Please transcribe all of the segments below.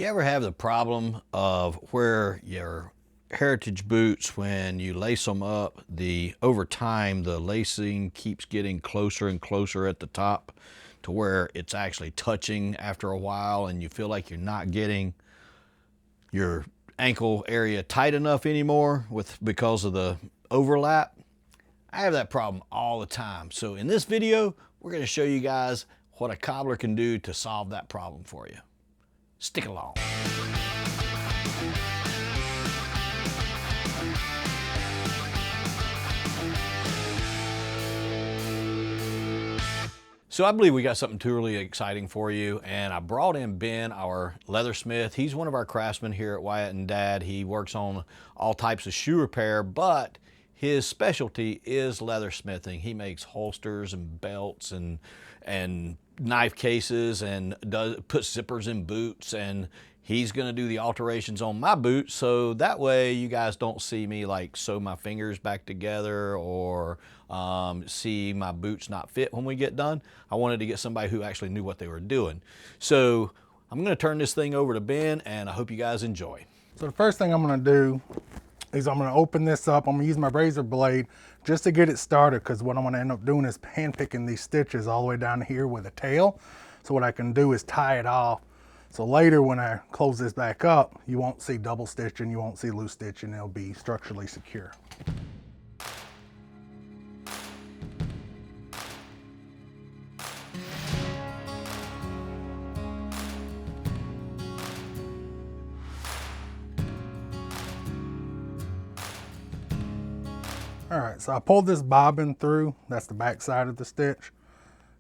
You ever have the problem of where your heritage boots, when you lace them up, over time the lacing keeps getting closer and closer at the top to where it's actually touching after a while, and you feel like you're not getting your ankle area tight enough anymore because of the overlap? I have that problem all the time. So in this video, we're going to show you guys what a cobbler can do to solve that problem for you. Stick along. So I believe we got something truly exciting for you, and I brought in Ben, our leathersmith. He's one of our craftsmen here at Wyatt and Dad. He works on all types of shoe repair, but his specialty is leathersmithing. He makes holsters and belts and knife cases and puts zippers in boots, and he's gonna do the alterations on my boots, so that way you guys don't see me like sew my fingers back together or see my boots not fit when we get done. I wanted to get somebody who actually knew what they were doing. So I'm gonna turn this thing over to Ben, and I hope you guys enjoy. So the first thing I'm gonna do is I'm gonna open this up. I'm gonna use my razor blade just to get it started, because what I'm gonna end up doing is hand picking these stitches all the way down here with a tail. So what I can do is tie it off. So later when I close this back up, you won't see double stitching, you won't see loose stitching, it'll be structurally secure. All right, so I pulled this bobbin through. That's the back side of the stitch.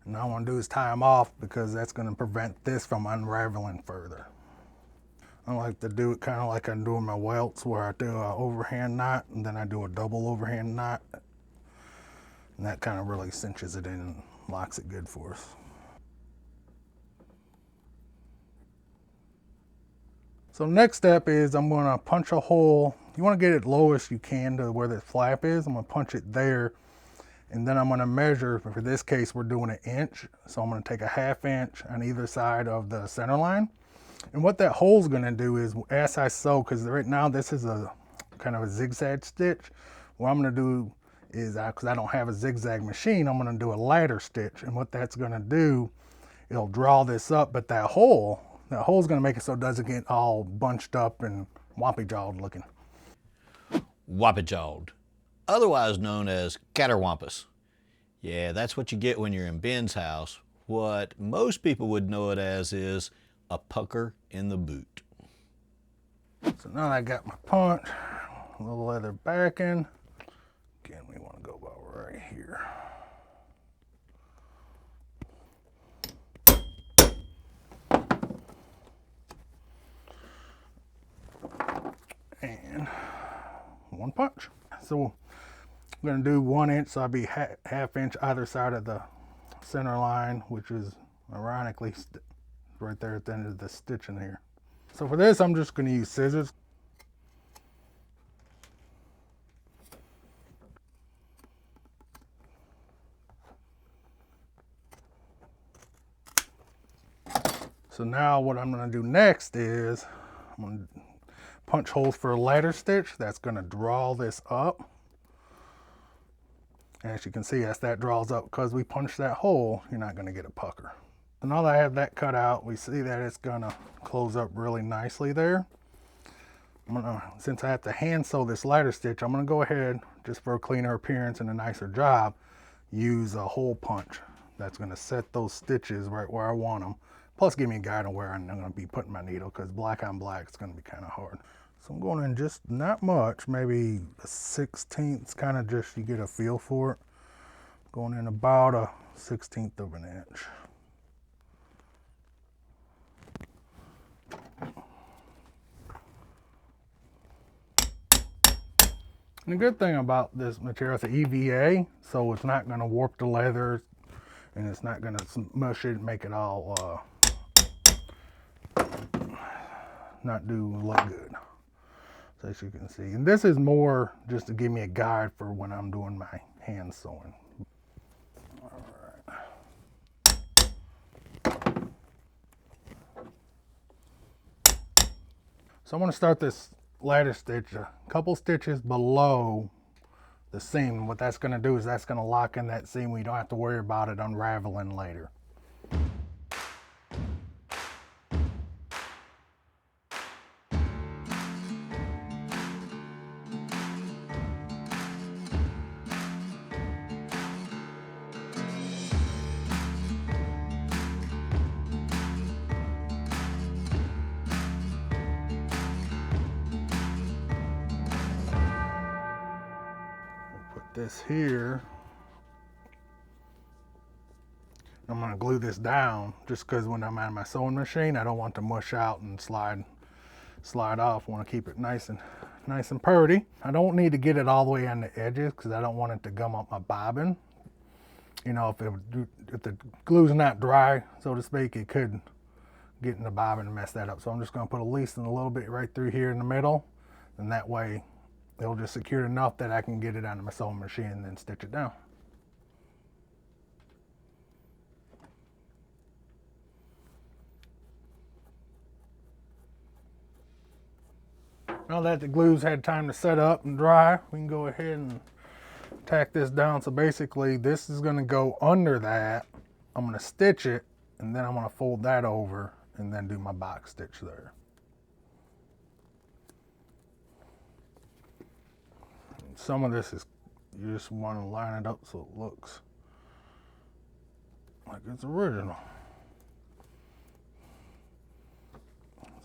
And all I want to do is tie them off, because that's going to prevent this from unraveling further. I like to do it kind of like I'm doing my welts, where I do an overhand knot and then I do a double overhand knot. And that kind of really cinches it in and locks it good for us. So next step is I'm going to punch a hole. You want to get it lowest you can to where the flap is. I'm going to punch it there, and then I'm going to measure. For this case, we're doing 1 inch, so I'm going to take a 1/2 inch on either side of the center line. And what that hole's going to do is, as I sew, because right now this is a kind of a zigzag stitch, what I'm going to do is, because I don't have a zigzag machine, I'm going to do a ladder stitch. And what that's going to do, it'll draw this up, but that hole's going to make it so it doesn't get all bunched up and wompy-jawed looking. Whoppy-jawed, otherwise known as catterwampus. Yeah, that's what you get when you're in Ben's house. What most people would know it as is a pucker in the boot. So now that I got my punch, a little leather backing. Again, we want to go about right here. And 1 punch. So I'm going to do 1 inch, so I'll be 1/2 inch either side of the center line, which is ironically right there at the end of the stitch in here. So for this, I'm just going to use scissors. So now what I'm going to do next is I'm going to punch holes for a ladder stitch. That's going to draw this up. And as you can see, as that draws up, because we punched that hole, you're not going to get a pucker. So now that I have that cut out, we see that it's going to close up really nicely there. Since I have to hand sew this ladder stitch, I'm going to go ahead, just for a cleaner appearance and a nicer job, use a hole punch. That's going to set those stitches right where I want them. Plus give me a guide on where I'm going to be putting my needle, because black on black is going to be kind of hard. So I'm going in just not much, maybe a 1/16, kind of just you get a feel for it. Going in about a 1/16 of an inch. And the good thing about this material is the EVA, so it's not going to warp the leather, and it's not going to smush it and make it all not look good. So as you can see, and this is more just to give me a guide for when I'm doing my hand sewing. All right. So I'm going to start this ladder stitch a couple stitches below the seam. What that's going to do is that's going to lock in that seam. We don't have to worry about it unraveling later. This here, I'm going to glue this down just because when I'm on my sewing machine I don't want to mush out and slide off. I want to keep it nice and pretty. I don't need to get it all the way on the edges because I don't want it to gum up my bobbin. You know, if the glue's not dry, so to speak, it could get in the bobbin and mess that up. So I'm just going to put a loosen a little bit right through here in the middle, and that way it'll just secure enough that I can get it onto my sewing machine and then stitch it down. Now that the glue's had time to set up and dry, we can go ahead and tack this down. So basically this is going to go under that. I'm going to stitch it, and then I'm going to fold that over and then do my box stitch there. Some of this is, you just want to line it up so it looks like it's original.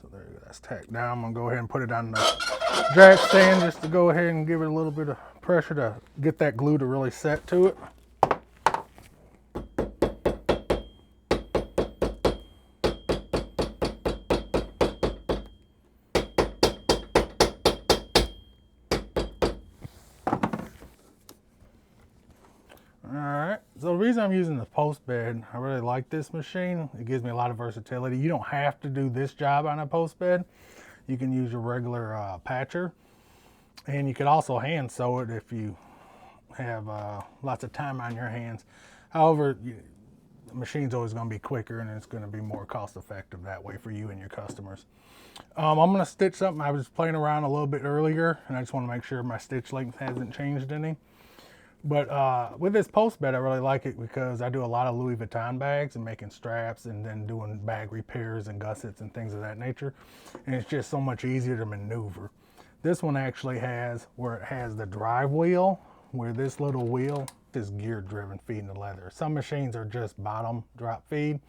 So there you go, that's tacked down. I'm gonna go ahead and put it on the jack stand just to go ahead and give it a little bit of pressure to get that glue to really set to it. So the reason I'm using the post bed, I really like this machine. It gives me a lot of versatility. You don't have to do this job on a post bed. You can use your regular patcher, and you could also hand sew it if you have lots of time on your hands. However, the machine's always going to be quicker, and it's going to be more cost effective that way for you and your customers. I'm going to stitch something. I was playing around a little bit earlier, and I just want to make sure my stitch length hasn't changed any. But with this post bed, I really like it because I do a lot of Louis Vuitton bags and making straps and then doing bag repairs and gussets and things of that nature. And it's just so much easier to maneuver. This one actually has where it has the drive wheel, where this little wheel is gear driven feeding the leather. Some machines are just bottom drop feed.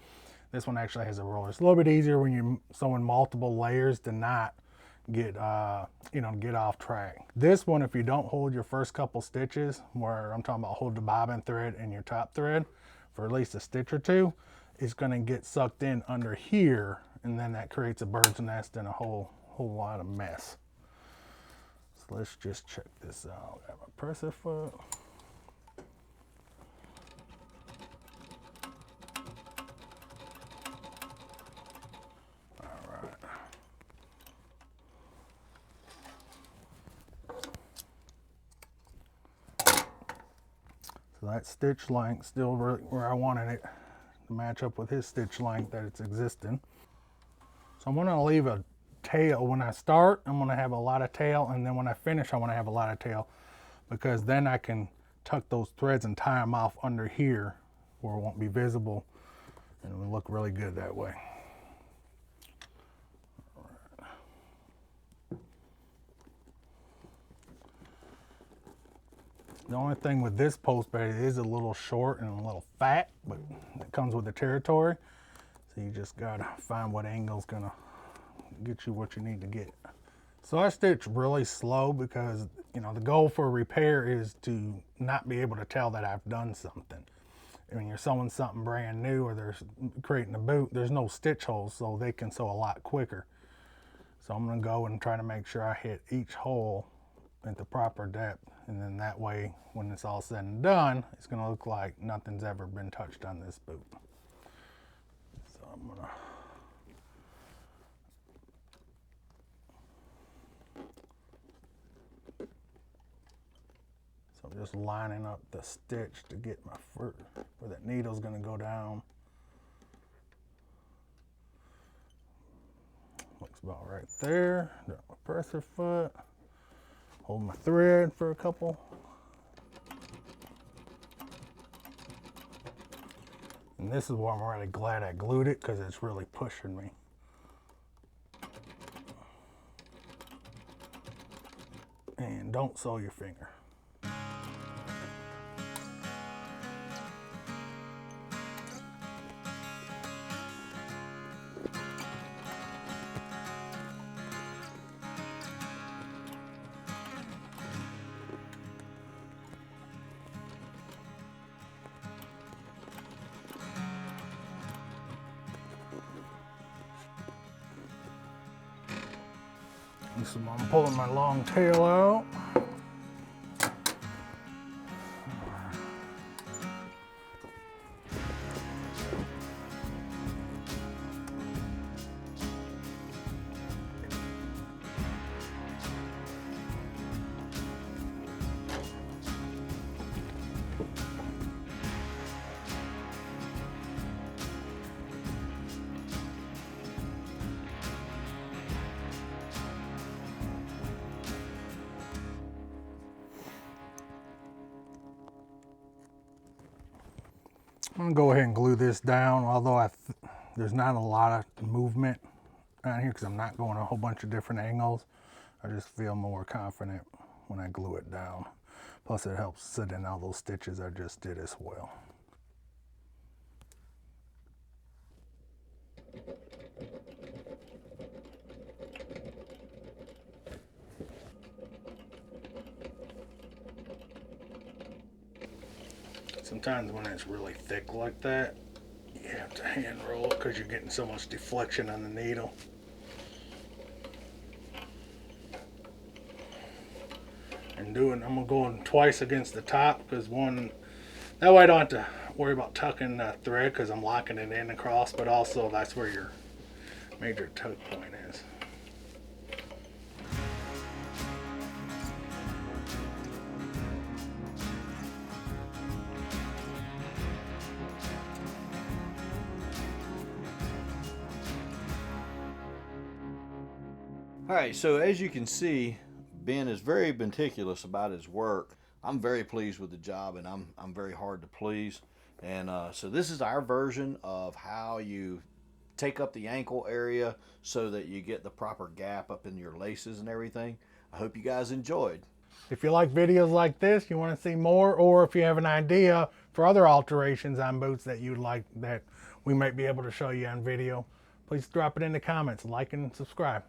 This one actually has a roller. It's a little bit easier when you're sewing multiple layers to not get get off track. This one, if you don't hold your first couple stitches, where I'm talking about hold the bobbin thread and your top thread for at least a stitch or two, it's going to get sucked in under here, and then that creates a bird's nest and a whole lot of mess. So let's just check this out. I have a presser foot. So that stitch length still really where I wanted it to match up with his stitch length that it's existing. So I'm going to leave a tail. When I start, I'm going to have a lot of tail, and then when I finish, I want to have a lot of tail, because then I can tuck those threads and tie them off under here where it won't be visible, and it will look really good that way. The only thing with this post bed, it is a little short and a little fat, but it comes with the territory. So you just gotta find what angle's gonna get you what you need to get. So I stitch really slow because, you know, the goal for a repair is to not be able to tell that I've done something. When you're sewing something brand new or there's creating a boot, there's no stitch holes, so they can sew a lot quicker. So I'm gonna go and try to make sure I hit each hole at the proper depth, and then that way when it's all said and done, it's going to look like nothing's ever been touched on this boot. So I'm going to, so I'm just lining up the stitch to get my foot where that needle's going to go down. What It's about right there. Got my presser foot. Hold my thread for a couple. And this is why I'm really glad I glued it, because it's really pushing me. And don't sew your finger. So I'm pulling my long tail out. I'm gonna go ahead and glue this down, although there's not a lot of movement on here because I'm not going a whole bunch of different angles. I just feel more confident when I glue it down. Plus it helps sit in all those stitches I just did as well. Sometimes when it's really thick like that, you have to hand roll it because you're getting so much deflection on the needle. And I'm gonna go in twice against the top because that way I don't have to worry about tucking the thread because I'm locking it in across, but also that's where your major tuck point is. All right, so as you can see, Ben is very meticulous about his work. I'm very pleased with the job, and I'm very hard to please. And so this is our version of how you take up the ankle area so that you get the proper gap up in your laces and everything. I hope you guys enjoyed. If you like videos like this, you want to see more, or if you have an idea for other alterations on boots that you'd like that we might be able to show you on video, please drop it in the comments, like and subscribe.